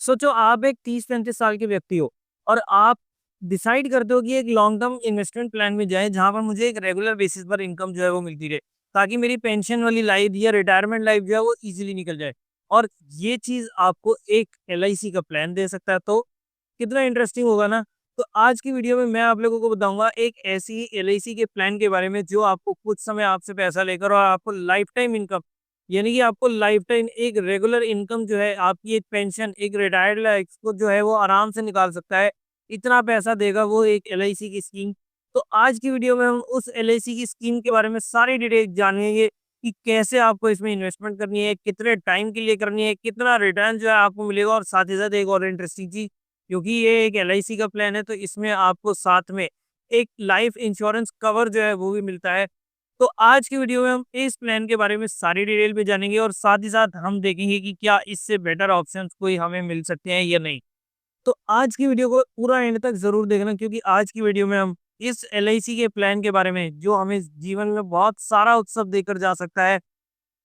सोचो आप एक 30-35 साल के व्यक्ति हो और आप डिसाइड करते हो कि एक लॉन्ग टर्म इन्वेस्टमेंट प्लान में जाएँ जहाँ पर मुझे एक रेगुलर बेसिस पर इनकम जो है वो मिलती रहे, ताकि मेरी पेंशन वाली लाइफ या रिटायरमेंट लाइफ जो है वो ईज़िली निकल जाए। और ये चीज़ आपको एक एलआईसी का प्लान दे सकता है, तो कितना इंटरेस्टिंग होगा ना? तो आज की वीडियो में मैं आप लोगों को बताऊँगा एक ऐसी एलआईसी के प्लान के बारे में जो आपको कुछ समय आपसे पैसा लेकर और आपको लाइफ टाइम इनकम, यानी कि आपको लाइफ टाइम एक रेगुलर इनकम जो है, आपकी एक पेंशन, एक रिटायर्ड लाइफ को जो है वो आराम से निकाल सकता है। इतना पैसा देगा वो एक एलआईसी की स्कीम। तो आज की वीडियो में हम उस एलआईसी की स्कीम के बारे में सारी डिटेल जानेंगे कि कैसे आपको इसमें इन्वेस्टमेंट करनी है, कितने टाइम के लिए करनी है, कितना रिटर्न जो है आपको मिलेगा, और साथ ही साथ एक और इंटरेस्टिंग चीज़, क्योंकि ये एक एलआईसी का प्लान है तो इसमें आपको साथ में एक लाइफ इंश्योरेंस कवर जो है वो भी मिलता है। तो आज की वीडियो में हम इस प्लान के बारे में सारी डिटेल में जानेंगे और साथ ही साथ हम देखेंगे कि क्या इससे बेटर ऑप्शंस कोई हमें मिल सकते हैं या नहीं। तो आज की वीडियो को पूरा एंड तक ज़रूर देखना, क्योंकि आज की वीडियो में हम इस एलआईसी के प्लान के बारे में जो हमें जीवन में बहुत सारा उत्सव देकर जा सकता है,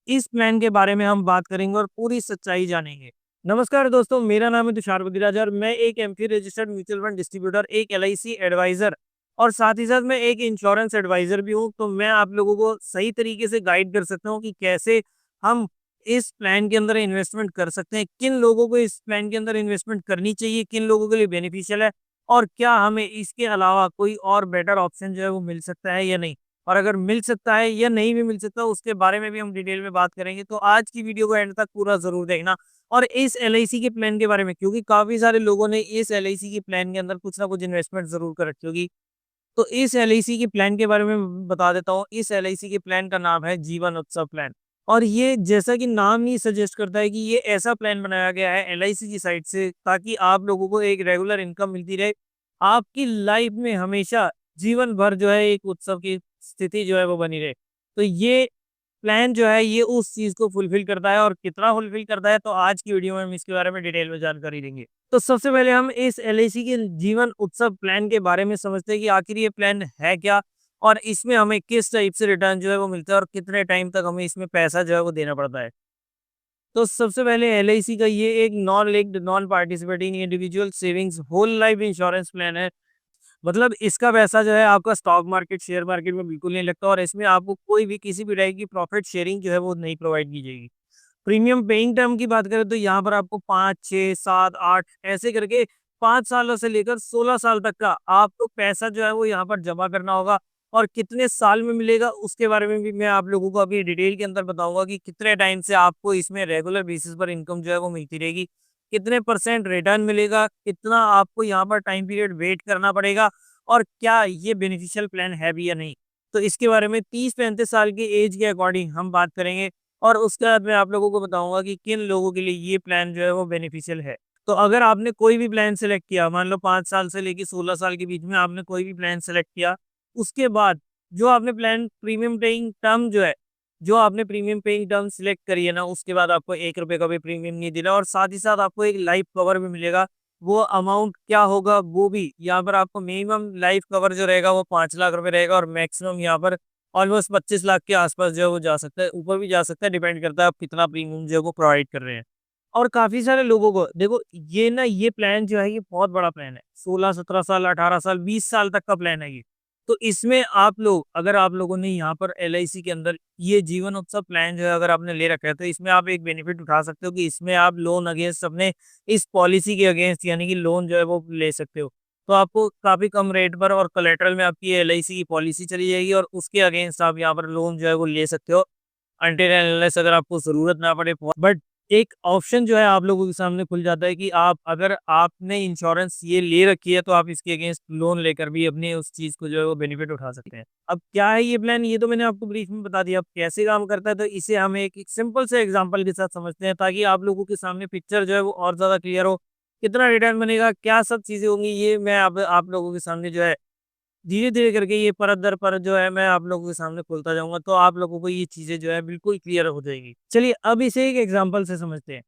इस प्लान के बारे में हम बात करेंगे और पूरी सच्चाई जानेंगे। नमस्कार दोस्तों, मेरा नाम है तुषार बदिराज और मैं एक MPhil registered mutual fund distributor, एक एलआईसी एडवाइजर और साथ ही साथ मैं एक इंश्योरेंस एडवाइजर भी हूँ। तो मैं आप लोगों को सही तरीके से गाइड कर सकता हूँ कि कैसे हम इस प्लान के अंदर इन्वेस्टमेंट कर सकते हैं, किन लोगों को इस प्लान के अंदर इन्वेस्टमेंट करनी चाहिए, किन लोगों के लिए बेनिफिशियल है, और क्या हमें इसके अलावा कोई और बेटर ऑप्शन जो है वो मिल सकता है या नहीं। और अगर मिल सकता है या नहीं भी मिल सकता, उसके बारे में भी हम डिटेल में बात करेंगे। तो आज की वीडियो को एंड तक पूरा ज़रूर देखना। और इस एलआईसी के प्लान के बारे में, क्योंकि काफ़ी सारे लोगों ने इस एलआईसी के प्लान के अंदर कुछ ना कुछ इन्वेस्टमेंट ज़रूर कर रखी होगी। तो इस एलआईसी के प्लान के बारे में बता देता हूँ। इस एलआईसी के प्लान का नाम है जीवन उत्सव प्लान। और ये, जैसा कि नाम ही सजेस्ट करता है, कि ये ऐसा प्लान बनाया गया है एलआईसी की साइड से ताकि आप लोगों को एक रेगुलर इनकम मिलती रहे। आपकी लाइफ में हमेशा जीवन भर जो है एक उत्सव की स्थिति जो है वो बनी रहे। तो ये प्लान जो है ये उस चीज़ को फुलफ़िल करता है, और कितना फुलफ़िल करता है तो आज की वीडियो में हम इसके बारे में डिटेल में जानकारी देंगे। तो सबसे पहले हम इस एलआईसी के जीवन उत्सव प्लान के बारे में समझते हैं कि आखिर ये प्लान है क्या, और इसमें हमें किस टाइप से रिटर्न जो है वो मिलता है, और कितने टाइम तक हमें इसमें पैसा जो है वो देना पड़ता है। तो सबसे पहले एलआईसी का ये एक non linked non participating individual savings whole life insurance plan है। मतलब इसका पैसा जो है आपका स्टॉक मार्केट, शेयर मार्केट में बिल्कुल नहीं लगता, और इसमें आपको कोई भी किसी भी टाइप की प्रॉफिट शेयरिंग जो है वो नहीं प्रोवाइड की जाएगी। प्रीमियम पेइंग टर्म की बात करें तो यहाँ पर आपको 5, 6, 7, 8 ऐसे करके 5 सालों से लेकर 16 साल तक का आपको पैसा जो है वो यहाँ पर जमा करना होगा। और कितने साल में मिलेगा उसके बारे में भी मैं आप लोगों को अभी डिटेल के अंदर बताऊंगा कि कितने टाइम से आपको इसमें रेगुलर बेसिस पर इनकम जो है वो मिलती रहेगी, कितने परसेंट रिटर्न मिलेगा, कितना आपको यहाँ पर टाइम पीरियड वेट करना पड़ेगा, और क्या ये बेनिफिशियल प्लान है भी या नहीं। तो इसके बारे में 30-35 साल की एज के अकॉर्डिंग हम बात करेंगे, और उसके बाद मैं आप लोगों को बताऊंगा कि किन लोगों के लिए ये प्लान जो है वो बेनिफिशियल है। तो अगर आपने कोई भी प्लान सेलेक्ट किया, मान लो 5 साल से लेके 16 साल के बीच में आपने कोई भी प्लान सेलेक्ट किया, उसके बाद जो आपने प्लान प्रीमियम पेइंग टर्म जो है, जो आपने प्रीमियम पेइंग टर्म सिलेक्ट करी है ना, उसके बाद आपको 1 रुपए का भी प्रीमियम नहीं देना, और साथ ही साथ आपको एक लाइफ कवर भी मिलेगा। वो अमाउंट क्या होगा वो भी यहाँ पर आपको, मिनिमम लाइफ कवर जो रहेगा वो 5 लाख रुपए रहेगा, और मैक्सिमम यहाँ पर ऑलमोस्ट 25 लाख के आसपास जो है वो जा सकता है, ऊपर भी जा सकता है, डिपेंड करता है आप कितना प्रीमियम जो है वो प्रोवाइड कर रहे हैं। और काफ़ी सारे लोगों को देखो, ये ना ये प्लान जो है ये बहुत बड़ा प्लान है। 16-17 साल, 18 साल, 20 साल तक का प्लान है ये। तो इसमें आप लोग, अगर आप लोगों ने यहाँ पर एलआईसी के अंदर ये जीवन उत्सव प्लान जो है अगर आपने ले रखा है, तो इसमें आप एक बेनिफिट उठा सकते हो कि इसमें आप लोन अगेंस्ट अपने इस पॉलिसी के अगेंस्ट, यानी कि लोन जो है वो ले सकते हो। तो आपको काफ़ी कम रेट पर और कोलेटरल में आपकी एलआईसी की पॉलिसी चली जाएगी, और उसके अगेंस्ट आप यहाँ पर लोन जो है वो ले सकते हो, अनटिल एंड अनलेस अगर आपको ज़रूरत ना पड़े। बट एक ऑप्शन जो है आप लोगों के सामने खुल जाता है कि आप, अगर आपने इंश्योरेंस ये ले रखी है, तो आप इसके अगेंस्ट लोन लेकर भी अपने उस चीज़ को जो है वो बेनिफिट उठा सकते हैं। अब क्या है ये प्लान, ये तो मैंने आपको ब्रीफ में बता दिया। अब कैसे काम करता है, तो इसे हम एक सिंपल से एग्जांपल के साथ समझते हैं, ताकि आप लोगों के सामने पिक्चर जो है वो और ज़्यादा क्लियर हो। कितना रिटर्न बनेगा, क्या सब चीज़ें होंगी, ये मैं अब आप लोगों के सामने जो है धीरे-धीरे करके, ये परत दर परत जो है मैं आप लोगों के सामने खोलता जाऊँगा, तो आप लोगों को ये चीज़ें जो है बिल्कुल क्लियर हो जाएगी। चलिए अब इसे एक एग्जांपल से समझते हैं।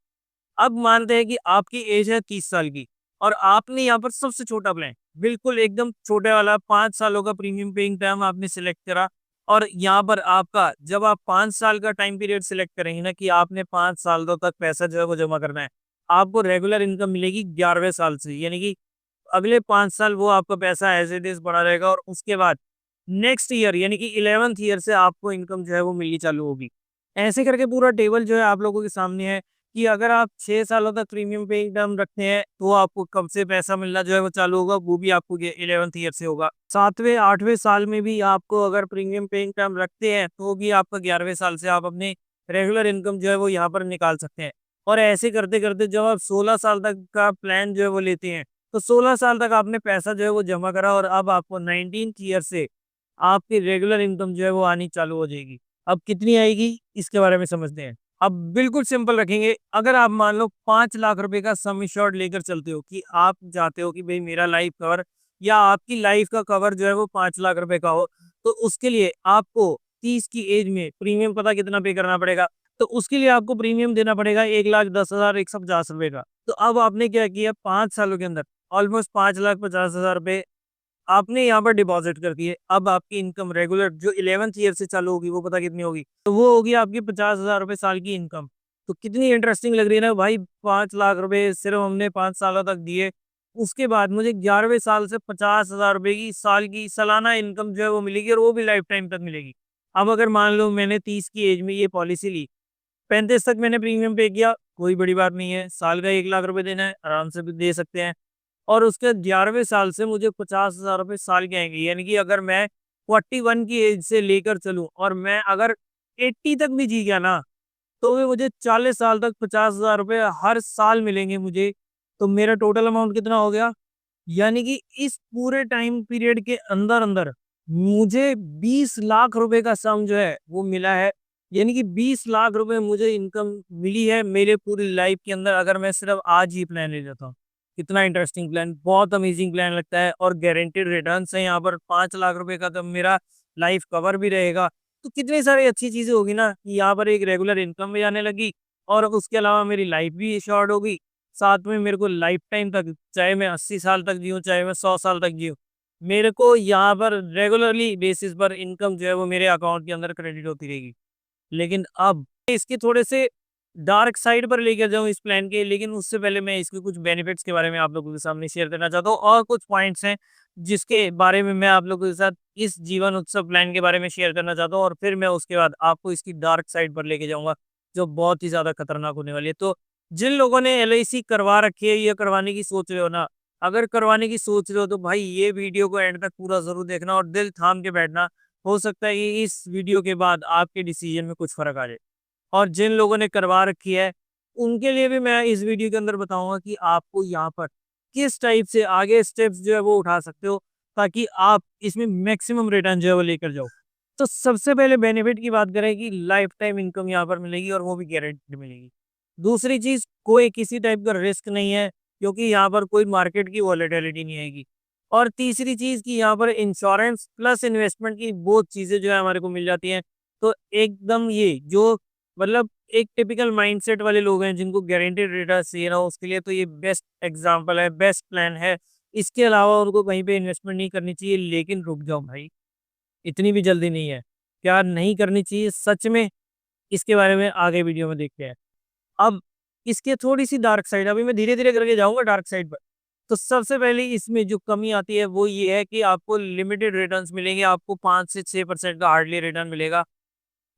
अब मानते हैं कि आपकी एज है 30 साल की, और आपने यहाँ पर सबसे छोटा प्लान, बिल्कुल एकदम छोटे वाला 5 सालों का प्रीमियम पेइंग टर्म आपने सिलेक्ट करा। और यहाँ पर आपका, जब आप 5 साल का टाइम पीरियड सिलेक्ट करेंगे ना, कि आपने 5 सालों तक पैसा जो है वो जमा करना है, आपको रेगुलर इनकम मिलेगी 11वें साल से, यानी कि अगले 5 साल वो आपका पैसा एज़ इट इज़ पड़ा रहेगा और उसके बाद नेक्स्ट ईयर यानी कि 11th ईयर से आपको इनकम जो है वो मिलनी चालू होगी। ऐसे करके पूरा टेबल जो है आप लोगों के सामने है कि अगर आप 6 सालों तक प्रीमियम पेइंग टर्म रखते हैं, तो आपको कब से पैसा मिलना जो है वो चालू होगा, वो भी आपको ये 11th ईयर से होगा। 7वें 8वें साल में भी आपको अगर प्रीमियम पेइंग टर्म रखते हैं, तो भी आपका 11वें साल से आप अपने रेगुलर इनकम जो है वो यहाँ पर निकाल सकते हैं। और ऐसे करते-करते जब आप 16 साल तक का प्लान जो है वो लेते हैं, तो 16 साल तक आपने पैसा जो है वो जमा करा और अब आपको 19th ईयर से आपकी रेगुलर इनकम जो है वो आनी चालू हो जाएगी। अब कितनी आएगी इसके बारे में समझते हैं। अब बिल्कुल सिंपल रखेंगे, अगर आप मान लो 5 लाख रुपए का सम एश्योर्ड लेकर चलते हो कि आप चाहते हो कि भई मेरा लाइफ कवर या आपकी लाइफ का कवर जो है वो 5 लाख रुपए का हो, तो उसके लिए आपको 30 की एज में प्रीमियम पता कितना पे करना पड़ेगा? तो उसके लिए आपको प्रीमियम देना पड़ेगा 1,10,150 रुपए का। तो अब आपने क्या किया 5 सालों के अंदर ऑलमोस्ट 5,50,000 रुपए आपने यहाँ पर डिपॉज़िट कर दिए। अब आपकी इनकम रेगुलर जो 11th ईयर से चालू होगी, वो पता कितनी होगी? तो वो होगी आपकी 50,000 रुपए साल की इनकम। तो कितनी इंटरेस्टिंग लग रही है ना भाई, 5 लाख रुपए सिर्फ़ हमने 5 सालों तक दिए। उसके बाद मुझे 11वें साल से 50,000 रुपए की साल की सालाना इनकम जो है वो मिलेगी और वो भी लाइफ़ टाइम तक मिलेगी। अब अगर मान लो मैंने 30 की एज में ये पॉलिसी ली, 35 तक मैंने प्रीमियम पे किया, कोई बड़ी बात नहीं है। साल का 1 लाख रुपए देना है, आराम से भी दे सकते हैं। और उसके 11वें साल से मुझे 50,000 रुपए साल के आएँगे। यानी कि अगर मैं 41 की एज से लेकर चलूँ और मैं अगर 80 तक भी जी गया ना, तो भी मुझे 40 साल तक 50,000 रुपए हर साल मिलेंगे मुझे। तो मेरा टोटल अमाउंट कितना हो गया? यानी कि इस पूरे टाइम पीरियड के अंदर-अंदर मुझे 20 लाख रुपए का सम जो है वो मिला है। यानी कि 20 लाख रुपए मुझे इनकम मिली है मेरे पूरी लाइफ के अंदर, अगर मैं सिर्फ़ आज ही प्लान ले लेता हूँ। कितना इंटरेस्टिंग प्लान, बहुत अमेजिंग प्लान लगता है और गारंटीड रिटर्न्स हैं यहाँ पर 5 लाख रुपए का, तो मेरा लाइफ कवर भी रहेगा। तो कितनी सारी अच्छी चीज़ें होगी ना कि यहाँ पर एक रेगुलर इनकम भी आने लगी और उसके अलावा मेरी लाइफ भी एश्योर्ड होगी। साथ में मेरे को लाइफ टाइम तक, चाहे मैं 80 साल तक जिऊँ, चाहे मैं 100 साल तक जिऊँ, मेरे को यहाँ पर रेगुलरली बेसिस पर इनकम जो है वो मेरे अकाउंट के अंदर क्रेडिट होती रहेगी। लेकिन अब इसके थोड़े से डार्क साइड पर लेकर जाऊँ इस प्लान के, लेकिन उससे पहले मैं इसके कुछ बेनिफिट्स के बारे में आप लोगों के सामने शेयर करना चाहता हूँ और कुछ पॉइंट्स हैं, जिसके बारे में मैं आप लोगों के साथ इस जीवन उत्सव प्लान के बारे में शेयर करना चाहता हूँ और फिर मैं उसके बाद आपको इसकी डार्क साइड पर लेके जाऊँगा, जो बहुत ही ज़्यादा खतरनाक होने वाली है। तो जिन लोगों ने एलआईसी करवा रखी है या करवाने की सोच रहे हो ना, अगर करवाने की सोच रहे हो तो भाई ये वीडियो को एंड तक पूरा ज़रूर देखना और दिल थाम के बैठना। हो सकता है कि इस वीडियो के बाद आपके डिसीजन में कुछ फ़र्क आ जाए। और जिन लोगों ने करवा रखी है, उनके लिए भी मैं इस वीडियो के अंदर बताऊँगा कि आपको यहाँ पर किस टाइप से आगे स्टेप्स जो है वो उठा सकते हो, ताकि आप इसमें मैक्सिमम रिटर्न जो है वो लेकर जाओ। तो सबसे पहले बेनिफिट की बात करें कि लाइफ टाइम इनकम यहाँ पर मिलेगी और वो भी गारंटीड मिलेगी। दूसरी चीज़, कोई किसी टाइप का रिस्क नहीं है, क्योंकि यहाँ पर कोई मार्केट की वॉलेटिलिटी नहीं आएगी। और तीसरी चीज़ कि यहाँ पर इंश्योरेंस प्लस इन्वेस्टमेंट की बहुत चीज़ें जो है हमारे को मिल जाती हैं। तो एकदम ये जो मतलब एक टिपिकल माइंडसेट वाले लोग हैं जिनको गारंटीड रिटर्न चाहिए ना, उसके लिए तो ये बेस्ट एग्जांपल है, बेस्ट प्लान है। इसके अलावा उनको कहीं पे इन्वेस्टमेंट नहीं करनी चाहिए, लेकिन रुक जाओ भाई, इतनी भी जल्दी नहीं है। क्या नहीं करनी चाहिए सच में? इसके बारे में आगे वीडियो में देखते हैं। अब इसके थोड़ी-सी डार्क साइड, अभी मैं धीरे-धीरे करके जाऊँगा डार्क साइड पर। तो सबसे पहले इसमें जो कमी आती है वो ये है कि आपको लिमिटेड रिटर्न्स मिलेंगे, आपको 5 से 6% का हार्डली रिटर्न मिलेगा।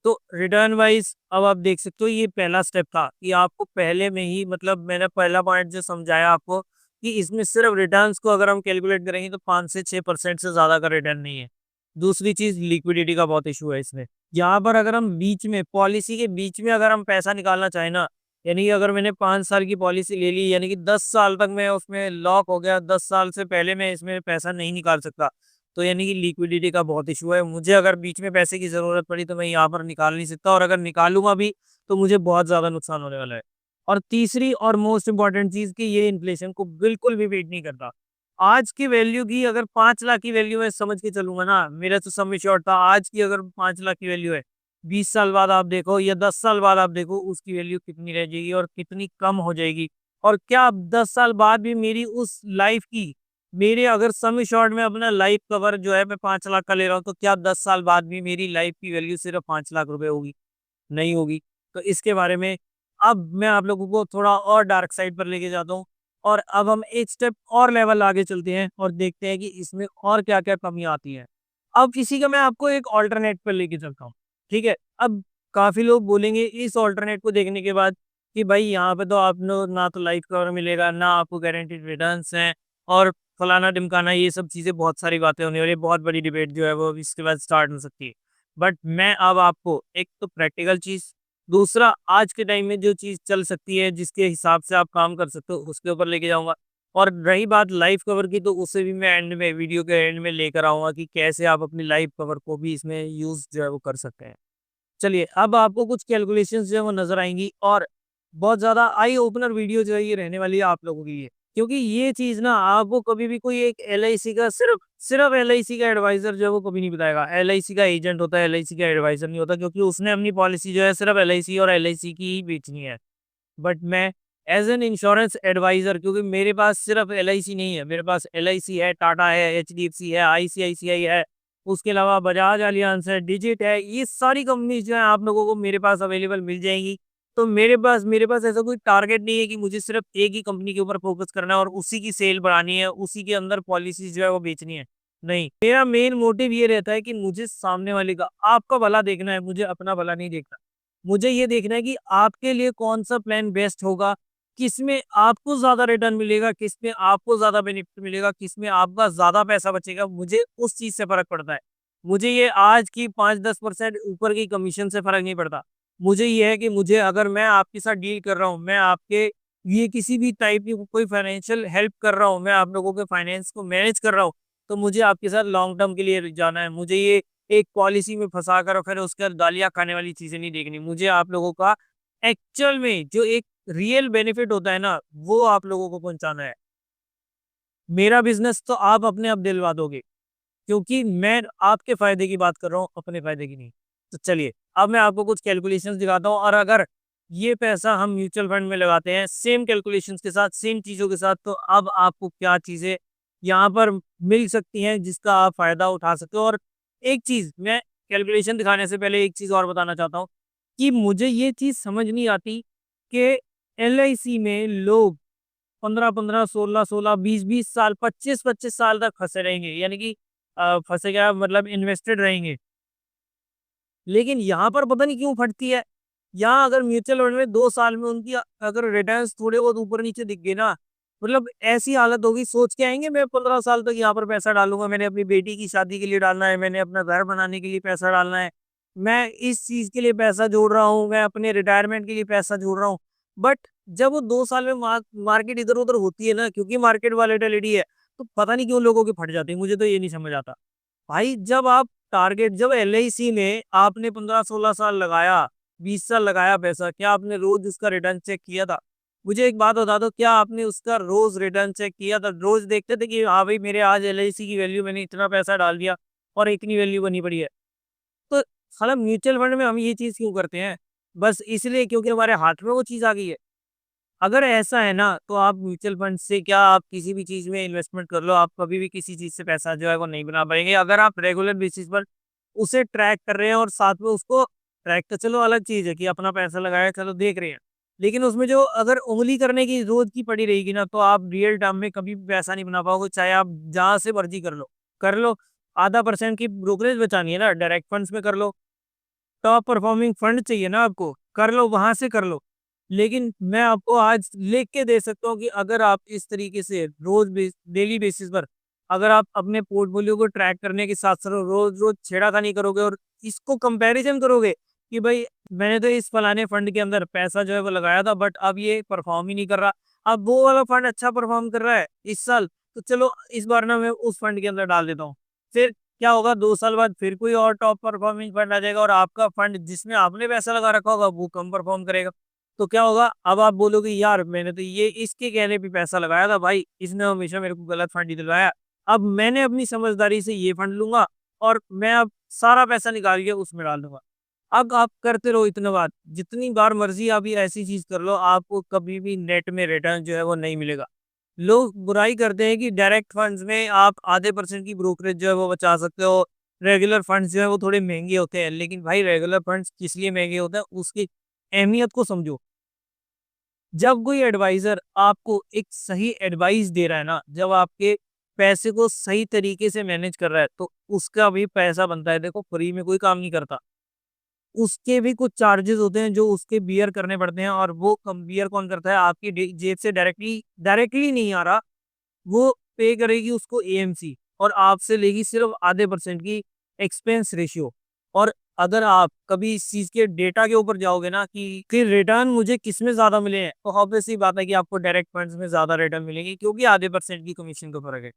तो रिटर्न वाइज़ अब आप देख सकते हो, ये पहला स्टेप था कि आपको पहले में ही, मतलब मैंने पहला पॉइंट जो समझाया आपको कि इसमें सिर्फ रिटर्न्स को अगर हम कैलकुलेट करेंगे तो 5 से 6% से ज़्यादा का रिटर्न नहीं है। दूसरी चीज़, लिक्विडिटी का बहुत इशू है इसमें। यहाँ पर अगर हम बीच में पॉलिसी के बीच में अगर हम पैसा निकालना चाहें ना, यानी कि अगर मैंने 5 साल की पॉलिसी ले ली, यानी कि 10 साल तक मैं उसमें लॉक हो गया, 10 साल से पहले मैं इसमें पैसा नहीं निकाल सकता। तो यानी कि लिक्विडिटी का बहुत इशू है। मुझे अगर बीच में पैसे की ज़रूरत पड़ी तो मैं यहाँ पर निकाल नहीं सकता, और अगर निकालूँगा भी तो मुझे बहुत ज़्यादा नुकसान होने वाला है। और तीसरी और मोस्ट इम्पोर्टेंट चीज़ कि ये इन्फ्लेशन को बिल्कुल भी बीट नहीं करता। आज की वैल्यू की अगर 5 लाख की वैल्यू मैं समझ के चलूँगा ना, मेरा तो सम एश्योर्ड था, आज की अगर 5 लाख की वैल्यू है, 20 साल बाद आप देखो या 10 साल बाद आप देखो उसकी वैल्यू कितनी रह जाएगी और कितनी कम हो जाएगी। और क्या 10 साल बाद भी मेरी उस लाइफ़ की, मेरे अगर सम एश्योर्ड में अपना लाइफ कवर जो है मैं 5 लाख का ले रहा हूँ, तो क्या 10 साल बाद भी मेरी लाइफ की वैल्यू सिर्फ 5 लाख रुपए होगी? नहीं होगी। तो इसके बारे में अब मैं आप लोगों को थोड़ा और डार्क साइड पर लेके जाता हूँ और अब हम एक स्टेप और लेवल आगे चलते हैं और देखते हैं कि इसमें और क्या-क्या कमियाँ आती हैं। अब इसी का मैं आपको एक अल्टरनेट पे लेके चलता हूँ, ठीक है? अब काफ़ी लोग बोलेंगे इस अल्टरनेट को देखने के बाद कि भाई यहाँ पे तो आपको ना तो लाइफ कवर मिलेगा, ना आपको गारंटीड रिटर्न्स हैं और फलाना-ढिमकाना ये सब चीज़ें बहुत सारी बातें होने वाली है, बहुत बड़ी डिबेट जो है वो इसके बाद स्टार्ट हो सकती है। बट मैं अब आपको एक तो प्रैक्टिकल चीज़, दूसरा आज के टाइम में जो चीज़ चल सकती है, जिसके हिसाब से आप काम कर सकते हो, उसके ऊपर लेके जाऊँगा। और रही बात लाइफ कवर की, तो उसे भी मैं एंड में वीडियो के एंड में लेकर आऊँगा कि कैसे आप अपनी लाइफ कवर को भी इसमें यूज़ जो है वो कर सकते हैं। चलिए, अब आपको कुछ कैलकुलेशंस जो है वो नज़र आएँगी और बहुत ज़्यादा आई ओपनर वीडियो जो है ये रहने वाली है आप लोगों के लिए। क्योंकि ये चीज़ ना आपको कभी भी कोई एक एलआईसी का सिर्फ़ एलआईसी का एडवाइज़र जो है वो कभी नहीं बताएगा। एलआईसी का एजेंट होता है, एलआईसी का एडवाइज़र नहीं होता, क्योंकि उसने अपनी पॉलिसी जो है सिर्फ़ एलआईसी और एलआईसी की ही बेचनी है। बट मैं एज़ एन इंश्योरेंस एडवाइज़र, क्योंकि मेरे पास सिर्फ़ एलआईसी नहीं है, मेरे पास एलआईसी है, टाटा है, एचडीएफसी है, आईसीआईसीआई है, उसके अलावा बजाज एलियांज है, डिजिट है, ये सारी कंपनीज़ जो हैं आप लोगों को मेरे पास अवेलेबल मिल जाएँगी। तो मेरे पास ऐसा कोई टारगेट नहीं है कि मुझे सिर्फ़ एक ही कंपनी के ऊपर फ़ोकस करना है और उसी की सेल बढ़ानी है, उसी के अंदर पॉलिसीज़ जो है वो बेचनी है। नहीं, मेरा मेन मोटिव ये रहता है कि मुझे सामने वाले का, आपका भला देखना है, मुझे अपना भला नहीं देखना। मुझे ये देखना है कि आपके लिए कौन-सा प्लान बेस्ट होगा, किसमें आपको ज़्यादा रिटर्न मिलेगा, किसमें आपको ज़्यादा बेनिफिट मिलेगा, किसमें आपका ज़्यादा पैसा बचेगा, मुझे उस चीज़ से फ़र्क पड़ता है। मुझे ये आज की 5-10% ऊपर की कमीशन से फ़र्क नहीं पड़ता। मुझे ये है कि मुझे, अगर मैं आपके साथ डील कर रहा हूँ, मैं आपके लिए किसी भी टाइप की कोई फाइनेंशियल हेल्प कर रहा हूँ, मैं आप लोगों के फाइनेंस को मैनेज कर रहा हूँ, तो मुझे आपके साथ लॉन्ग टर्म के लिए जाना है। मुझे ये एक पॉलिसी में फँसा कर और फिर उसके बाद गालियाँ खाने वाली चीज़ें नहीं देखनी। मुझे आप लोगों का एक्चुअल में जो एक रियल बेनिफिट होता है ना, वो आप लोगों को पहुँचाना है। मेरा बिज़नेस तो आप अपने आप दिलवा दोगे, क्योंकि मैं आपके फ़ायदे की बात कर रहा हूँ, अपने फ़ायदे की नहीं। तो चलिए, अब मैं आपको कुछ कैलकुलेशंस दिखाता हूँ और अगर ये पैसा हम म्यूचुअल फंड में लगाते हैं, सेम कैलकुलेशंस के साथ, सेम चीज़ों के साथ, तो अब आपको क्या चीज़ें यहाँ पर मिल सकती हैं, जिसका आप फ़ायदा उठा सकते हो। और एक चीज़, मैं कैलकुलेशन दिखाने से पहले एक चीज़ और बताना चाहता हूँ कि मुझे ये चीज़ समझ नहीं आती कि एलआईसी में लोग 15-15, 16-16, 20-20 साल, 25-25 साल तक फँसे रहेंगे। यानी कि फँसे क्या मतलब इन्वेस्टेड रहेंगे। लेकिन यहाँ पर पता नहीं क्यों फटती है। यहाँ अगर म्यूचुअल फंड में 2 साल में उनकी अगर रिटर्न्स थोड़े बहुत ऊपर-नीचे दिख गए ना, मतलब ऐसी हालत होगी, सोच के आएँगे मैं 15 साल तक यहाँ पर पैसा डालूँगा, मैंने अपनी बेटी की शादी के लिए डालना है, मैंने अपना घर बनाने के लिए पैसा डालना है, मैं इस चीज़ के लिए पैसा जोड़ रहा हूँ, मैं अपने रिटायरमेंट के लिए पैसा जोड़ रहा हूँ। बट जब वो 2 साल में मार्केट इधर-उधर होती है ना, क्योंकि मार्केट वॉलेटिलिटी है, तो पता नहीं क्यों लोगों की फट जाती है, मुझे तो ये नहीं समझ आता। भाई जब एलआईसी में आपने 15-16 साल लगाया, 20 साल लगाया पैसा, क्या आपने रोज़ उसका रिटर्न चेक किया था? मुझे एक बात बता दो, क्या आपने उसका रोज़ रिटर्न चेक किया था? रोज़ देखते थे कि हाँ भाई, मेरे आज एलआईसी की वैल्यू, मैंने इतना पैसा डाल दिया और इतनी वैल्यू बनी पड़ी है। तो साला म्यूचुअल फंड में हम ये चीज़ क्यों करते हैं? बस इसलिए क्योंकि हमारे हाथ में वो चीज़ आ गई है। अगर ऐसा है ना, तो आप म्यूचुअल फंड से क्या, आप किसी भी चीज़ में इन्वेस्टमेंट कर लो, आप कभी भी किसी चीज़ से पैसा जो है वो नहीं बना पाएँगे। अगर आप रेगुलर बेसिस पर उसे ट्रैक कर रहे हैं और साथ में उसको, ट्रैक तो चलो अलग चीज़ है कि अपना पैसा लगाया, चलो देख रहे हैं। लेकिन उसमें जो अगर उँगली करने की रोज़ की पड़ी रहेगी ना, तो आप रियल टर्म में कभी भी पैसा नहीं बना पाओगे, चाहे आप जहाँ से मर्ज़ी कर लो। कर लो, आधा परसेंट की ब्रोकरेज बचानी है ना, डायरेक्ट फंड्स में कर लो। टॉप परफॉर्मिंग फंड चाहिए ना आपको, कर लो, वहाँ से कर लो। लेकिन मैं आपको आज लिख के दे सकता हूँ कि अगर आप इस तरीके से डेली बेसिस पर अगर आप अपने पोर्टफोलियो को ट्रैक करने के साथ-साथ रोज़-रोज़ छेड़खानी करोगे और इसको कंपैरिज़न करोगे कि भई मैंने तो इस फलाने फंड के अंदर पैसा जो है वो लगाया था, बट अब ये परफॉर्म ही नहीं कर रहा। अब वो वाला फंड अच्छा परफॉर्म कर रहा है इस साल, तो चलो इस बार ना मैं उस फंड के अंदर डाल देता हूँ। फिर क्या होगा, 2 साल बाद फिर कोई और टॉप परफॉर्मिंग फंड आ जाएगा और आपका फंड जिसमें आपने पैसा लगा रखा होगा वो कम परफॉर्म करेगा। तो क्या होगा, अब आप बोलोगे यार मैंने तो ये इसके कहने पे पैसा लगाया था भाई, इसने हमेशा मेरे को गलत फंड ही दिलवाया। अब मैंने अपनी समझदारी से ये फंड लूँगा और मैं अब सारा पैसा निकाल के उसमें डाल दूँगा। अब आप करते रहो इतना बार, जितनी बार मर्ज़ी आप ये ऐसी चीज़ कर लो, आपको कभी भी नेट में रिटर्न जो है वो नहीं मिलेगा। लोग बुराई करते हैं कि डायरेक्ट फंड्स में आप आधे परसेंट की ब्रोकरेज जो है वो बचा सकते हो। रेगुलर फंड्स जो है वो थोड़े महँगे होते हैं, लेकिन भाई रेगुलर फंड्स किस लिए महँगे होते हैं, उसकी अहमियत को समझो। जब कोई एडवाइजर आपको एक सही एडवाइस दे रहा है ना, जब आपके पैसे को सही तरीके से मैनेज कर रहा है, तो उसका भी पैसा बनता है। देखो, फ्री में कोई काम नहीं करता, उसके भी कुछ चार्जेस होते हैं जो उसके बियर करने पड़ते हैं, और वो कम बियर कौन करता है? आपकी जेब से डायरेक्टली डायरेक्टली नहीं आ रहा, वो पे करेगी उसको एएमसी, और आपसे लेगी सिर्फ आधे परसेंट की एक्सपेंस रेशियो। और अगर आप कभी इस चीज के डेटा के ऊपर जाओगे ना कि फिर रिटर्न मुझे किस में ज्यादा मिले हैं, तो ऑब्वियस सी बात है कि आपको डायरेक्ट फंड्स में ज्यादा रिटर्न मिलेंगे, क्योंकि आधे परसेंट की कमीशन का फर्क है।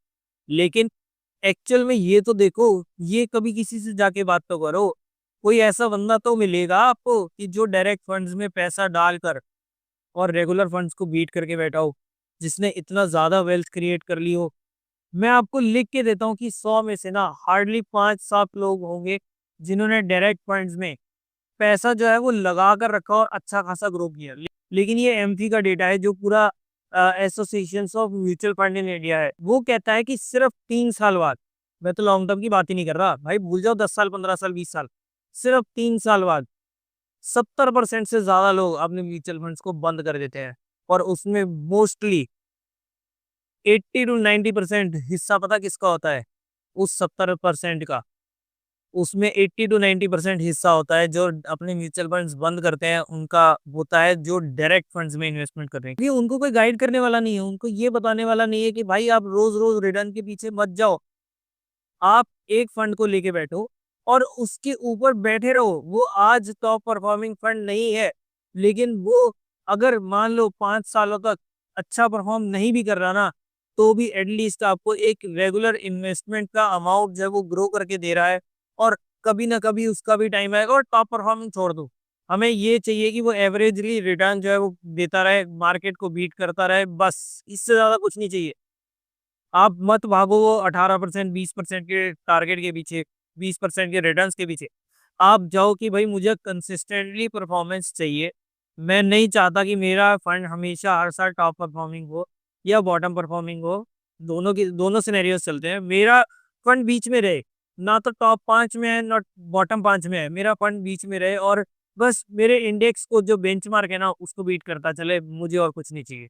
लेकिन एक्चुअल में ये तो देखो, ये कभी किसी से जाके बात तो करो। कोई ऐसा बंदा तो मिलेगा आपको कि जो डायरेक्ट फंड्स में पैसा डालकर और रेगुलर फंड्स को बीट करके बैठा हो, जिसने इतना ज्यादा वेल्थ क्रिएट कर ली हो। मैं आपको लिख के देता हूँ कि 100 में से ना हार्डली 5-7 लोग होंगे जिन्होंने डायरेक्ट फंड्स में पैसा जो है वो लगा कर रखा और अच्छा खासा ग्रो किया। लेकिन ये एमपी का डेटा है, जो पूरा association of mutual fund in India है, वो कहता है कि सिर्फ 3 साल बाद, मैं तो लॉन्ग टर्म की बात ही नहीं कर रहा भाई, भूल जाओ 10 साल, 15 साल, 20 साल, सिर्फ 3 साल बाद 70% से ज्यादा लोग अपने म्यूचुअल फंड्स को बंद कर देते हैं। और उसमें मोस्टली 80 to 90% हिस्सा पता किसका होता है? उस 70% का। उसमें 80 to 90% हिस्सा होता है जो अपने म्यूचुअल फंड्स बंद करते हैं, उनका होता है जो डायरेक्ट फंड्स में इन्वेस्टमेंट कर रहे हैं। ये उनको कोई गाइड करने वाला नहीं है, उनको ये बताने वाला नहीं है कि भाई आप रोज रोज रिटर्न के पीछे मत जाओ। आप एक फंड को लेके बैठो और उसके ऊपर बैठे रहो। वो आज टॉप परफॉर्मिंग फंड नहीं है, लेकिन वो अगर मान लो 5 सालों तक अच्छा परफॉर्म नहीं भी कर रहा ना, तो भी एटलीस्ट आपको एक रेगुलर इन्वेस्टमेंट का अमाउंट जो है वो ग्रो करके दे रहा है। और कभी ना कभी उसका भी टाइम आएगा। और टॉप परफॉर्मिंग छोड़ दो, हमें ये चाहिए कि वो एवरेजली रिटर्न जो है वो देता रहे, मार्केट को बीट करता रहे, बस इससे ज्यादा कुछ नहीं चाहिए। आप मत भागो वो 18%, 20% के टारगेट के पीछे, 20% के रिटर्न्स के पीछे। आप जाओ कि भाई मुझे कंसिस्टेंटली परफॉर्मेंस चाहिए। मैं नहीं चाहता कि मेरा फंड हमेशा हर साल टॉप परफॉर्मिंग हो या बॉटम परफॉर्मिंग हो। दोनों सिनेरियोस चलते हैं। मेरा फंड बीच में रहे, ना तो टॉप 5 में है ना बॉटम 5 में है, मेरा फंड बीच में रहे, और बस मेरे इंडेक्स को जो बेंचमार्क है ना उसको बीट करता चले, मुझे और कुछ नहीं चाहिए।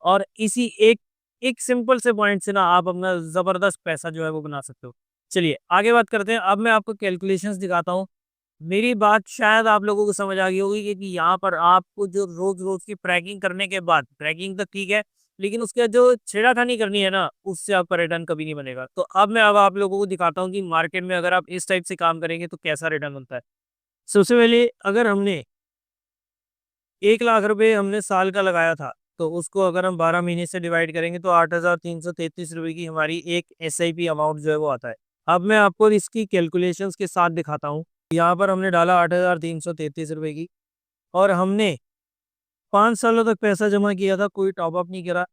और इसी एक एक सिंपल से पॉइंट से ना आप अपना जबरदस्त पैसा जो है वो बना सकते हो। चलिए आगे बात करते हैं। अब मैं आपको कैलकुलेशंस दिखाता हूँ। मेरी बात शायद आप लोगों को समझ आ गई होगी कि यहाँ पर आपको जो रोज रोज की ट्रैकिंग करने के बाद, ट्रैकिंग तो ठीक है, लेकिन उसके बाद जो छेड़ाखानी करनी है ना, उससे आपका रिटर्न कभी नहीं बनेगा। तो अब आप लोगों को दिखाता हूँ कि मार्केट में अगर आप इस टाइप से काम करेंगे तो कैसा रिटर्न बनता है। सबसे पहले अगर हमने 1 लाख रुपए हमने साल का लगाया था, तो उसको अगर हम 12 महीने से डिवाइड करेंगे तो 8,333 रुपए की हमारी एक SIP अमाउंट जो है वो आता है। अब मैं आपको इसकी कैलकुलेशंस के साथ दिखाता हूँ। यहाँ पर हमने डाला 8,333 रुपए की, और हमने 5 सालों तक पैसा जमा किया था, कोई टॉपअप नहीं करा।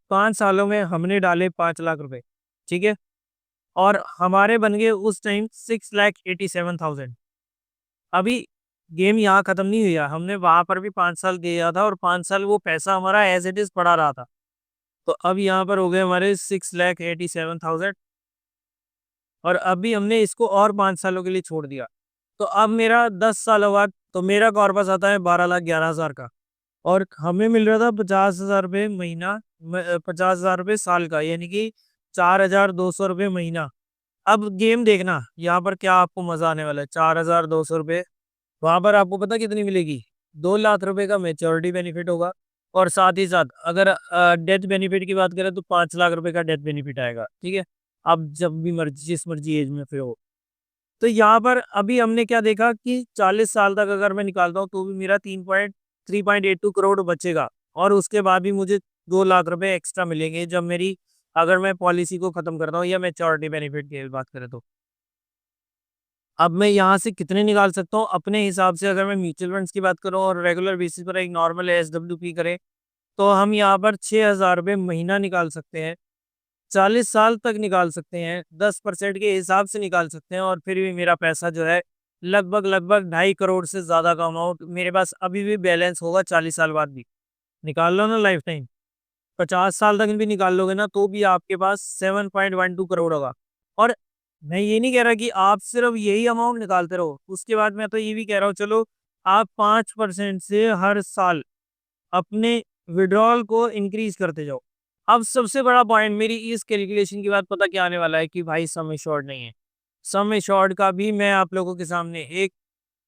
5 सालों में हमने डाले 5 लाख रुपए, ठीक है। और हमारे बन गए उस टाइम 6,87,000। अभी गेम यहाँ खत्म नहीं हुआ, हमने वहां पर भी 5 साल दिया था, और 5 साल वो पैसा हमारा एज इट इज पड़ा रहा था। तो अब यहाँ पर हो गए हमारे 6,87,000। और अभी हमने इसको और 5 सालों के लिए छोड़ दिया, तो अब मेरा 10 सालों बाद तो मेरा कॉर्पस आता है 12,11,000 का। और हमें मिल रहा था 50,000 रुपये महीना, 50,000 रुपये साल का, यानी कि 4,200 रुपये महीना। अब गेम देखना यहाँ पर क्या आपको मजा आने वाला है। 4,200 रुपये, वहां पर आपको पता कितनी मिलेगी? 2 लाख रुपए का मेच्योरिटी बेनिफिट होगा। और साथ ही साथ अगर डेथ बेनिफिट की बात करें तो 5 लाख रुपए का डेथ बेनिफिट आएगा, ठीक है। आप जब भी मर्जी, जिस मर्जी एज में फिर हो। तो यहाँ पर अभी हमने क्या देखा कि 40 साल तक अगर मैं निकालता हूँ तो भी मेरा 3.82 करोड़ बचेगा। और उसके बाद भी मुझे 2 लाख रुपए एक्स्ट्रा मिलेंगे, जब मेरी, अगर मैं पॉलिसी को खत्म करता हूँ या मेच्योरिटी बेनिफिट की बात करें तो। अब मैं यहाँ से कितने निकाल सकता हूँ अपने हिसाब से? अगर मैं म्यूचुअल फंड्स की बात करूँ और रेगुलर बेसिस पर एक नॉर्मल SWP करें, तो हम यहाँ पर 6,000 रुपये महीना निकाल सकते हैं। 40 साल तक निकाल सकते हैं, 10% के हिसाब से निकाल सकते हैं, और फिर भी मेरा पैसा जो है लगभग लगभग 2.5 करोड़ से ज्यादा का अमाउंट मेरे पास अभी भी बैलेंस होगा 40 साल बाद भी। निकाल लो ना लाइफ टाइम, 50 साल तक भी निकाल लोगे ना तो भी आपके पास 7.12 करोड़ होगा। और मैं ये नहीं कह रहा कि आप सिर्फ यही अमाउंट निकालते रहो, उसके बाद मैं तो ये भी कह रहा हूँ चलो आप 5% से हर साल अपने विड्रॉल को इंक्रीज करते जाओ। अब सबसे बड़ा पॉइंट मेरी इस कैलकुलेशन के बाद पता क्या आने वाला है कि भाई सम एश्योर्ड नहीं है। सम एश्योर्ड का भी मैं आप लोगों के सामने एक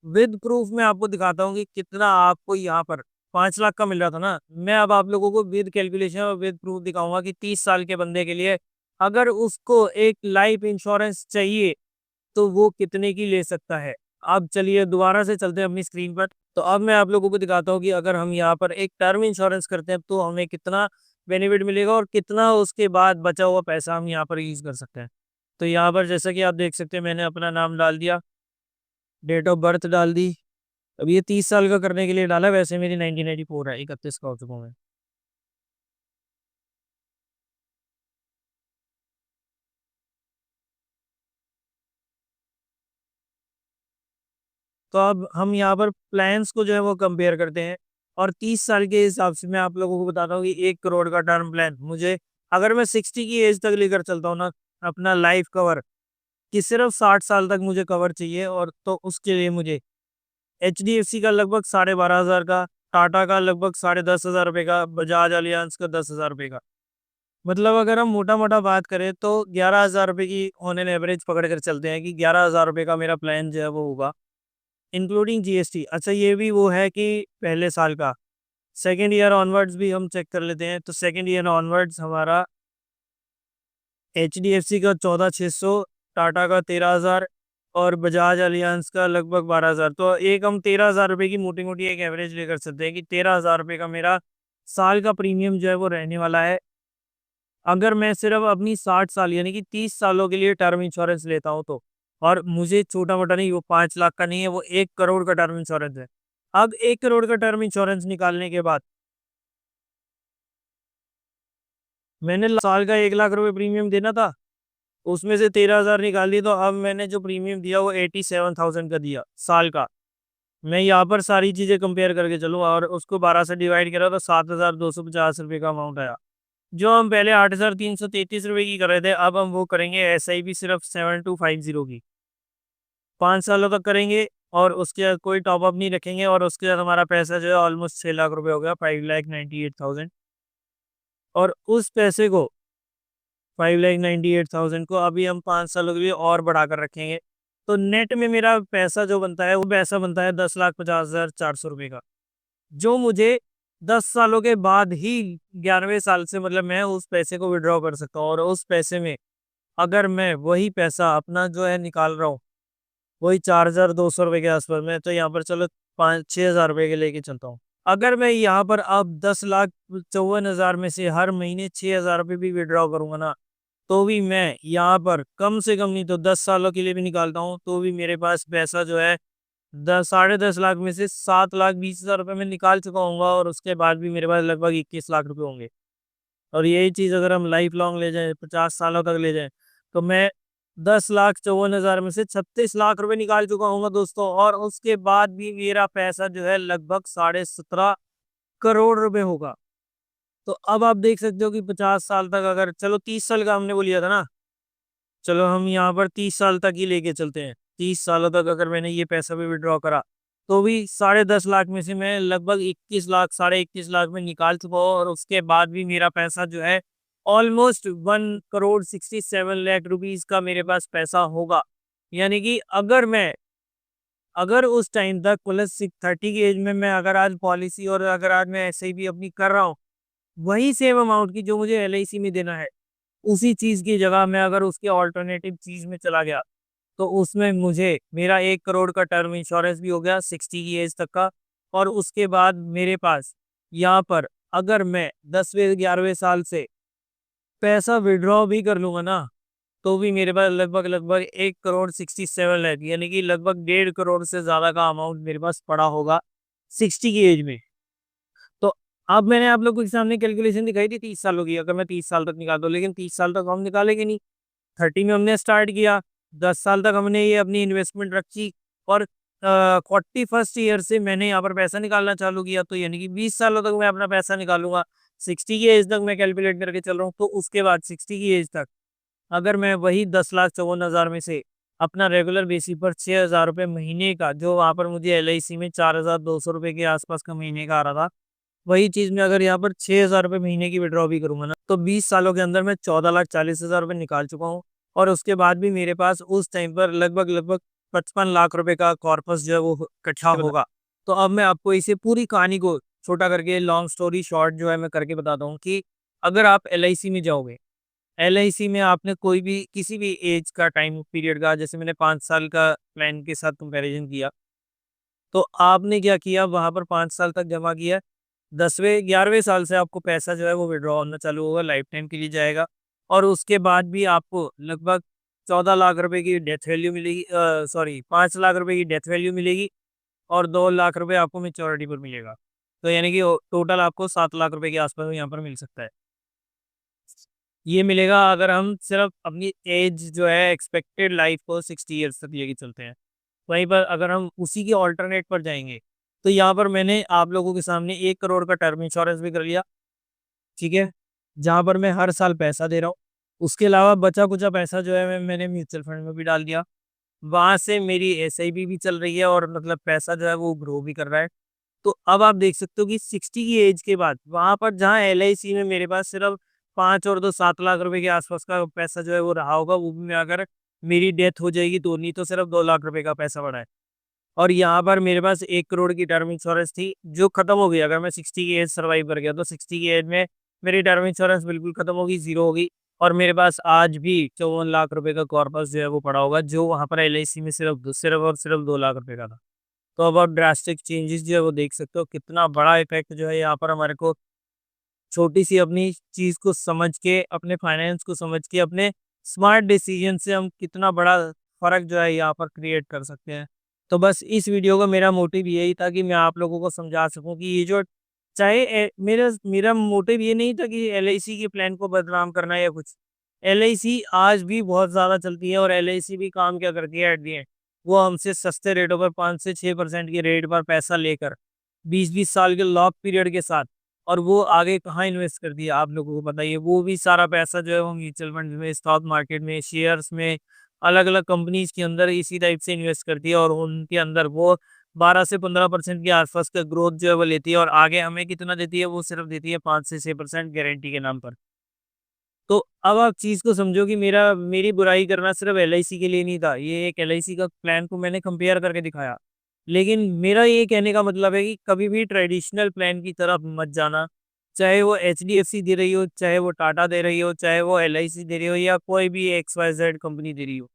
विद प्रूफ में आपको दिखाता हूँ कि कितना आपको यहाँ पर 5 लाख का मिल रहा था ना, मैं अब आप लोगों को विद कैलकुलेशन और विद प्रूफ दिखाऊंगा कि 30 साल के बंदे के लिए अगर उसको एक लाइफ इंश्योरेंस चाहिए तो वो कितने की ले सकता है। अब चलिए दोबारा से चलते हैं अपनी स्क्रीन पर। तो अब मैं आप लोगों को दिखाता हूँ कि अगर हम यहाँ पर एक टर्म इंश्योरेंस करते हैं तो हमें कितना बेनिफिट मिलेगा और कितना उसके बाद बचा हुआ पैसा हम यहाँ पर यूज कर सकते हैं। तो यहाँ पर जैसा कि आप देख सकते हैं मैंने अपना नाम डाल दिया, डेट ऑफ बर्थ डाल दी। अब ये 30 साल का करने के लिए डाला, वैसे मेरी 1984 है, 31 का हो चुका हूँ मैं। तो अब हम यहाँ पर प्लान्स को जो है वो कंपेयर करते हैं और 30 साल के हिसाब से मैं आप लोगों को बताता हूँ कि 1 करोड़ का टर्म प्लान मुझे, अगर मैं 60 की एज तक लेकर चलता हूँ ना, अपना लाइफ कवर कि सिर्फ 60 साल तक मुझे कवर चाहिए, और तो उसके लिए मुझे HDFC का लगभग 12,500 का, टाटा का लगभग 10,500 रुपये का, बजाज अलियांज का 10,000 रुपये का, मतलब अगर हम मोटा मोटा बात करें तो 11,000 रुपये की ऑन एन एवरेज पकड़ कर चलते हैं कि 11,000 रुपये का मेरा प्लान जो है वो होगा इंक्लूडिंग GST। अच्छा ये भी वो है कि पहले साल का, सेकेंड ईयर ऑनवर्ड्स भी हम चेक कर लेते हैं। तो सेकेंड ईयर ऑनवर्ड्स हमारा HDFC का 14,600, टाटा का 13,000 और बजाज अलियांज का लगभग 12,000। तो एक हम 13,000 रुपये की मोटी मोटी एक एवरेज लेकर चलते हैं कि 13,000 रुपये का मेरा साल का प्रीमियम जो है वो रहने वाला है। अगर मैं सिर्फ अपनी 60 साल यानी कि 30 सालों के लिए टर्म इंश्योरेंस लेता हूँ तो, और मुझे छोटा मोटा नहीं, वो 5 लाख का नहीं है, वो 1 करोड़ का टर्म इंश्योरेंस है। अब 1 करोड़ का टर्म इंश्योरेंस निकालने के बाद मैंने साल का 1 लाख रुपए प्रीमियम देना था, उसमें से 13,000 निकाल दी, तो अब मैंने जो प्रीमियम दिया वो 87,000 का दिया साल का। मैं यहाँ पर सारी चीजें कंपेयर करके चलूँ और उसको 12 से डिवाइड करा तो 7,250 रुपये का अमाउंट आया। जो हम पहले 8,333 रुपये की कर रहे थे, अब हम वो करेंगे SIP सिर्फ 7250 की, 5 सालों तक करेंगे और उसके बाद कोई टॉपअप नहीं रखेंगे, और उसके बाद हमारा पैसा जो है ऑलमोस्ट 6 लाख रुपए हो गया, 5,98,000। और उस पैसे को 5,98,000 को अभी हम 5 सालों के लिए और बढ़ाकर रखेंगे, तो नेट में मेरा पैसा जो बनता है वो पैसा बनता है 10,50,400 रुपये का, जो मुझे 10 सालों के बाद ही 11वें साल से मतलब मैं उस पैसे को विड्रॉ कर सकता हूँ। और उस पैसे में अगर मैं वही पैसा अपना जो है निकाल रहा हूँ, वही 4,200 रुपये के आसपास में, तो यहाँ पर चलो 5-6 हज़ार रुपये के लेके चलता हूँ। अगर मैं यहाँ पर अब 10,54,000 में से हर महीने 6,000 रुपये भी विड्रॉ करूंगा ना, तो भी मैं यहाँ पर कम से कम नहीं तो 10 सालों के लिए भी निकालता हूँ, तो भी मेरे पास पैसा जो है 10 साढ़े 10 लाख में से 7,20,000 रुपये में निकाल चुका हूँगा, और उसके बाद भी मेरे पास लगभग 21 लाख रुपये होंगे। और यही चीज़ अगर हम लाइफ लॉन्ग ले जाएं, 50 सालों तक ले जाएं, तो मैं 10,54,000 में से 36 लाख रुपए निकाल चुका हूँ दोस्तों, और उसके बाद भी मेरा पैसा जो है लगभग 17.5 करोड़ रुपए होगा। तो अब आप देख सकते हो कि 50 साल तक, अगर चलो 30 साल का हमने वो लिया था ना, चलो हम यहाँ पर 30 साल तक ही लेके चलते हैं। 30 सालों तक अगर मैंने ये पैसा भी विड्रॉ करा, तो भी 10.5 लाख में से मैं लगभग 21 लाख, 21.5 लाख में निकाल चुका हूँ, और उसके बाद भी मेरा पैसा जो है ऑलमोस्ट 1,67 लाख रुपीज का मेरे पास पैसा होगा। यानी कि अगर उस टाइम तक +30 की एज में मैं अगर आज पॉलिसी और अगर आज मैं ऐसे ही भी अपनी कर रहा हूँ, वही सेम अमाउंट की जो मुझे LIC में देना है, उसी चीज की जगह मैं अगर उसके ऑल्टरनेटिव चीज में चला गया, तो उसमें मुझे मेरा 1 करोड़ का टर्म इंश्योरेंस भी हो गया 60 की एज तक का। और उसके बाद मेरे पास यहाँ पर अगर मैं 10वें 11वें साल से पैसा विड्रॉ भी कर लूंगा ना, तो भी मेरे पास लगभग लगभग 1,67 लाख यानी कि लगभग 1.5 करोड़ से ज्यादा का अमाउंट मेरे पास पड़ा होगा 60 की एज में। तो अब मैंने आप लोगों के सामने कैलकुलेशन दिखाई थी 30 सालों की, अगर मैं 30 साल तक निकाल दूं, लेकिन 30 साल तक हम निकालेंगे नहीं। 30 में हमने स्टार्ट किया, 10 साल तक हमने ये अपनी इन्वेस्टमेंट रखी, और 41st ईयर से मैंने यहाँ पर पैसा निकालना चालू किया, तो यानी कि 20 सालों तक मैं अपना पैसा निकालूंगा। 60 की एज तक मैं कैलकुलेट करके चल रहा हूँ, तो उसके बाद 60 की एज तक अगर मैं वही 10,54,000 में से अपना रेगुलर बेसिस पर 6,000 रुपये महीने का, जो वहाँ पर मुझे LIC में 4,200 रुपये के आसपास का महीने का आ रहा था, वही चीज़ मैं अगर यहाँ पर 6,000 रुपये महीने की विड्रॉ भी करूँगा ना, तो 20 सालों के अंदर मैं 14,40,000 रुपये निकाल चुका हूँ। और उसके बाद भी मेरे पास उस टाइम पर लगभग 55 लाख रुपए का कॉर्पस जो है वो इकट्ठा होगा। तो अब मैं आपको इसे पूरी कहानी को छोटा करके लॉन्ग स्टोरी शॉर्ट जो है मैं करके बताता हूँ कि अगर आप एलआईसी में जाओगे, एलआईसी में आपने कोई भी किसी भी एज का टाइम पीरियड का, जैसे मैंने 5 साल का प्लान के साथ कंपैरिजन किया, तो आपने क्या किया वहाँ पर 5 साल तक जमा किया, 10वें 11वें साल से आपको पैसा जो है वो विड्रॉ होना चालू होगा, लाइफ टाइम के लिए जाएगा। और उसके बाद भी आपको लगभग 14 लाख रुपए की डेथ वैल्यू मिलेगी, सॉरी 5 लाख रुपए की डेथ वैल्यू मिलेगी और 2 लाख रुपए आपको मैच्योरिटी पर मिलेगा। तो यानी कि टोटल आपको 7 लाख रुपए के आसपास यहाँ पर मिल सकता है। ये मिलेगा अगर हम सिर्फ अपनी एज जो है एक्सपेक्टेड लाइफ को 60 ईयर्स तक लेके चलते हैं। वहीं पर अगर हम उसी के ऑल्टरनेट पर जाएँगे, तो यहाँ पर मैंने आप लोगों के सामने 1 करोड़ का टर्म इंश्योरेंस भी कर लिया, ठीक है? जहाँ पर मैं हर साल पैसा दे रहा हूँ। उसके अलावा बचा-कुचा पैसा जो है मैंने म्यूचुअल फंड में भी डाल दिया। वहाँ से मेरी एसआईपी भी चल रही है और मतलब पैसा जो है वो ग्रो भी कर रहा है। तो अब आप देख सकते हो कि 60 की एज के बाद वहाँ पर जहाँ एलआईसी में मेरे पास सिर्फ 5 और 2 7 लाख रुपए के आसपास का पैसा जो है वो रहा होगा, वो भी मैं अगर मेरी डेथ हो जाएगी तो नहीं, तो सिर्फ 2 लाख रुपए का पैसा पड़ा है। और यहाँ पर मेरे पास 1 करोड़ की टर्म इंश्योरेंस थी, जो खत्म हो गई। अगर मैं 60 की एज सर्वाइव कर गया तो 60 की एज में मेरी टर्म इंश्योरेंस बिल्कुल खत्म होगी, ज़ीरो होगी। और मेरे पास आज भी 54 लाख रुपए का कॉर्पस जो है वो पड़ा होगा, जो वहाँ पर एलआईसी में सिर्फ और सिर्फ 2 लाख रुपए का था। तो अब आप ड्रास्टिक चेंजेस जो है वो देख सकते हो, कितना बड़ा इफ़ेक्ट जो है यहाँ पर हमारे को छोटी-सी अपनी चीज़ को समझ के, अपने फाइनेंस को समझ के, अपने स्मार्ट डिसीजन से हम कितना बड़ा फ़र्क जो है यहाँ पर क्रिएट कर सकते हैं। तो बस इस वीडियो का मेरा मोटिव यही था कि मैं आप लोगों को समझा सकूँ कि ये जो चाहे मेरा मेरा मोटिव ये नहीं था कि एलआईसी के प्लान को बदनाम करना या कुछ। एलआईसी आज भी बहुत ज़्यादा चलती है और एलआईसी भी काम क्या करती है एट द एंड, वो हमसे सस्ते रेटों पर 5 से 6% के रेट पर पैसा लेकर 20-20 साल के लॉक पीरियड के साथ, और वो आगे कहाँ इन्वेस्ट करती है आप लोगों को बताइए। वो भी सारा पैसा जो है वो म्यूचुअल फंड में, स्टॉक मार्केट में, शेयर्स में, अलग-अलग कंपनीज़ के अंदर इसी टाइप से इन्वेस्ट करती है और उनके अंदर वो 12 से 15% के आसपास का ग्रोथ जो है वो लेती है और आगे हमें कितना देती है, वो सिर्फ देती है 5 से 6% गारंटी के नाम पर। तो अब आप चीज़ को समझो कि मेरी बुराई करना सिर्फ एलआईसी के लिए नहीं था। ये एक एलआईसी का प्लान को मैंने कंपेयर करके दिखाया। लेकिन मेरा ये कहने का मतलब है कि कभी भी ट्रेडिशनल प्लान की तरफ मत जाना। चाहे वो एचडीएफसी दे रही हो, चाहे वो टाटा दे रही हो, चाहे वो एलआईसी दे रही हो या कोई भी एक्स-वाई-ज़ेड कंपनी दे रही हो।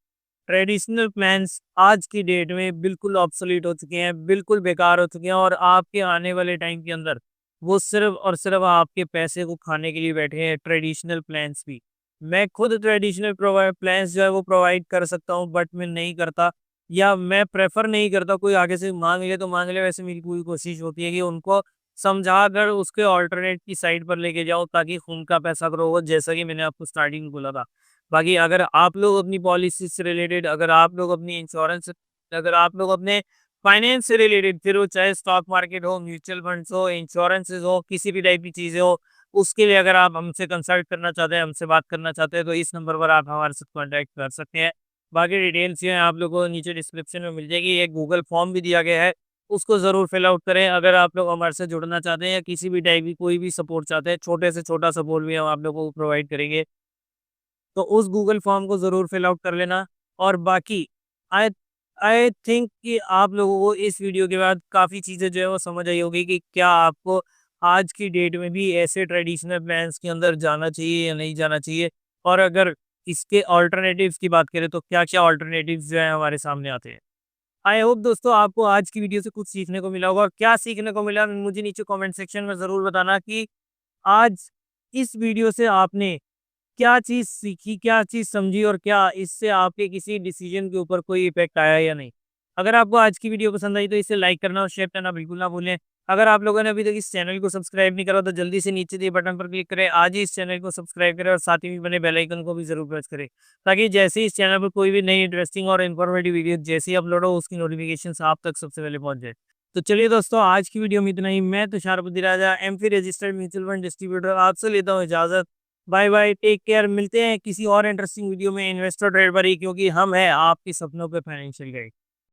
ट्रेडिशनल प्लान्स आज की डेट में बिल्कुल ऑब्सोलीट हो चुके हैं, बिल्कुल बेकार हो चुके हैं और आपके आने वाले टाइम के अंदर वो सिर्फ़ और सिर्फ़ आपके पैसे को खाने के लिए बैठे हैं, ट्रेडिशनल प्लान्स भी। मैं खुद ट्रेडिशनल प्लान्स जो है वो प्रोवाइड कर सकता हूँ, बट मैं नहीं करता या मैं प्रेफ़र नहीं करता। कोई आगे से माँग ले तो माँग ले, वैसे मेरी पूरी कोशिश होती है कि उनको समझा कर उसके अल्टरनेट की साइड पर लेके जाओ ताकि उनका पैसा ग्रो हो, जैसा कि मैंने आपको स्टार्टिंग में बोला था। बाकी अगर आप लोग अपनी पॉलिसी से रिलेटेड, अगर आप लोग अपनी इंश्योरेंस, अगर आप लोग अपने फाइनेंस से रिलेटेड, फिर वो चाहे स्टॉक मार्केट हो, म्यूचुअल फंड्स हो, इंश्योरेंसेस हो, किसी भी टाइप की चीज़ें हो, उसके लिए अगर आप हमसे कंसल्ट करना चाहते हैं, हमसे बात करना चाहते हैं, तो इस नंबर पर आप हमारे साथ कॉन्टैक्ट कर सकते हैं। बाकी डिटेल्स जो हैं आप लोगों को नीचे डिस्क्रिप्शन में मिल जाएगी। एक गूगल फॉर्म भी दिया गया है, उसको ज़रूर फिल आउट करें। अगर आप लोग हमारे से जुड़ना चाहते हैं या किसी भी टाइप की कोई भी सपोर्ट चाहते हैं, छोटे से छोटा सपोर्ट भी हम आप लोगों को प्रोवाइड करेंगे। तो उस गूगल फॉर्म को ज़रूर फिल आउट कर लेना। और बाकी आई आई थिंक कि आप लोगों को इस वीडियो के बाद काफ़ी चीज़ें जो है वो समझ आई होगी कि क्या आपको आज की डेट में भी ऐसे ट्रेडिशनल प्लान्स के अंदर जाना चाहिए या नहीं जाना चाहिए, और अगर इसके अल्टरनेटिव्स की बात करें तो क्या-क्या अल्टरनेटिव्स जो हैं हमारे सामने आते हैं। आई होप दोस्तों आपको आज की वीडियो से कुछ सीखने को मिला होगा। और क्या सीखने को मिला मुझे नीचे कमेंट सेक्शन में ज़रूर बताना कि आज इस वीडियो से आपने क्या चीज़ सीखी, क्या चीज़ समझी और क्या इससे आपके किसी डिसीजन के ऊपर कोई इफ़ेक्ट आया या नहीं? अगर आपको आज की वीडियो पसंद आई तो इसे लाइक करना और शेयर करना बिल्कुल ना भूलें। अगर आप लोगों ने अभी तक इस चैनल को सब्सक्राइब नहीं करा तो जल्दी से नीचे दिए बटन पर क्लिक करें। आज ही इस चैनल को सब्सक्राइब करें और साथ ही में बने बेल आइकन को भी ज़रूर प्रेस करें, ताकि जैसे ही इस चैनल पर कोई भी नई इंटरेस्टिंग और इन्फॉर्मेटिव वीडियो जैसे ही अपलोड हो उसकी नोटिफिकेशंस आप तक सबसे पहले पहुँच जाए। तो चलिए दोस्तों, आज की वीडियो में इतना ही। मैं Tushar Raja, AMFI registered mutual fund distributor, आपसे लेता हूँ इजाज़त। Bye bye, take care. मिलते हैं किसी और इंटरेस्टिंग वीडियो में इन्वेस्टर ट्रेड पर ही, क्योंकि हम हैं आपके सपनों पे फाइनेंशियल गाइड।